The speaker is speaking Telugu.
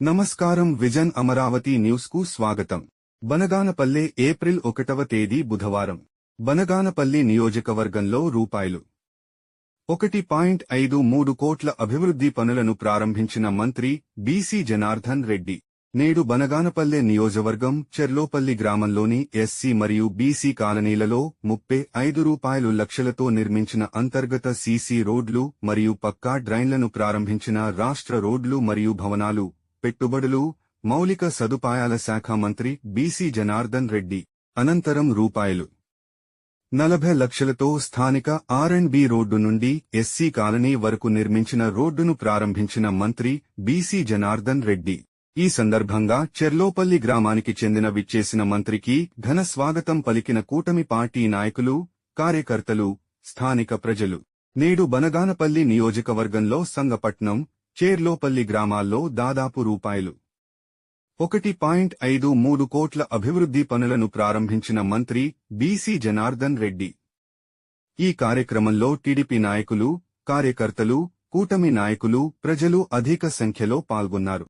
నమస్కారం. విజన్ అమరావతి న్యూస్ కు స్వాగతం. బనగానపల్లె ఏప్రిల్ 1వ తేదీ బుధవారం. బనగానపల్లి నియోజకవర్గంలో రూపాయలు 1.53 కోట్ల అభివృద్ధి పనులను ప్రారంభించిన మంత్రి బీసీ జనార్దన్ రెడ్డి నేడు బనగానపల్లె నియోజకవర్గం చెర్లోపల్లి గ్రామంలోని ఎస్సీ మరియు బీసీ కాలనీలలో 35 లక్షలతో నిర్మించిన అంతర్గత సీసీ రోడ్లు మరియు పక్కా డ్రైన్లను ప్రారంభించిన రాష్ట్ర రోడ్లు మరియు భవనాలు, పెట్టుబడులు, మౌలిక సదుపాయాల శాఖ మంత్రి బీసీ జనార్దన్ రెడ్డి అనంతరం రూపాయలు 40 లక్షలతో స్థానిక R&B రోడ్డు నుండి ఎస్సీ కాలనీ వరకు నిర్మించిన రోడ్డును ప్రారంభించిన మంత్రి బీసీ జనార్దన్ రెడ్డి ఈ సందర్భంగా చెర్లోపల్లి గ్రామానికి చెందిన విచ్చేసిన మంత్రికి ఘన స్వాగతం పలికిన కూటమి పార్టీ నాయకులు, కార్యకర్తలు, స్థానిక ప్రజలు నేడు బనగానపల్లి నియోజకవర్గంలో సంగపట్నం, చెర్లోపల్లి గ్రామాల్లో దాదాపు రూపాయలు 1.53 కోట్ల అభివృద్ధి పనులను ప్రారంభించిన మంత్రి బీసీ జనార్దన్ రెడ్డి. ఈ కార్యక్రమంలో టీడీపీ నాయకులు, కార్యకర్తలు, కూటమి నాయకులు, ప్రజలు అధిక సంఖ్యలో పాల్గొన్నారు.